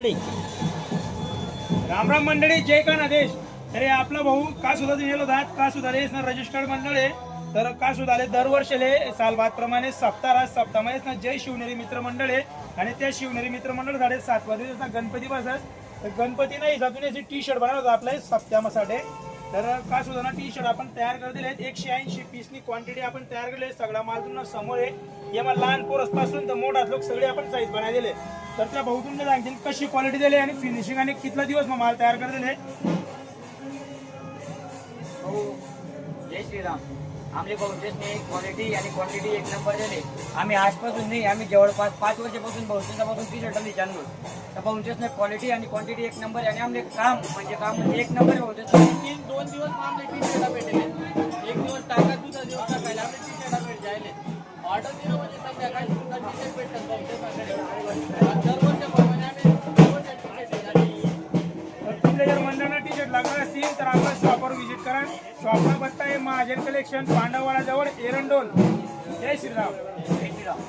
राम राम मंडळी, जय का आदेश. अरे आपला भाऊ का सुद्धा दिलेलो होता का सुधारे रजिस्टर्ड मंडळ आहे. तर का सुधारे दरवर्षीले सालबाद प्रमाणे सप्ताहामध्ये ना जय शिवनेरी मित्र मंडळ आहे. आणि त्या शिवनेरी मित्र मंडळ झाले 7 दिवस गणपती बसत. तर गणपती नाही जातून टी शर्ट बनवलं होतं आपल्या सप्त्यामध्ये. तर का सुद्धा टी शर्ट आपण तयार कर दिले 180 पीसनी क्वांटिटी आपण तयार केली. सगळा माल तुम्हाला समोर आहे. या लहान पोरसपासून तर मोठा लोक सगळे आपण साईज बनाय दिले. तर त्या भाऊ तुमने सांगतील कशी क्वालिटी दिली आणि फिनिशिंग आणि कितला दिवस मग माल तयार कर दिले. जय श्रीराम. आमले बहुतेकने क्वालिटी आणि क्वांटिटी एक नंबर दिले. आम्ही आजपासून नाही, आम्ही जवळपास 5 वर्षापासून बहुतेकापासून टी शर्ट चाललो. तर बहुतेकने क्वालिटी आणि क्वांटिटी एक नंबर आहे. आणि आमले काम म्हणजे एक नंबर होते. 2 दिवस आमले टी शर्ट भेटले. एक दिवस टाका, दुसरा दिवस टाकायला आमले टी शर्ट भेट जायले. ऑर्डर दिलं म्हणजे संध्याकाळी सुद्धा टी शर्ट भेटतात बहुतेकाकडे. दरवर्षाप्रमाणे आम्ही दरवर्षी टी शर्ट झाली. तर तुमच्या जर मंडळांना टी शर्ट लागणार असतील तर आपल्या शॉपवर व्हिजिट करा. शॉपचा पत्ता आहे महाजन कलेक्शन, पांडववाडा जवळ, एरंडोल. जय श्रीराम. जय श्रीराम.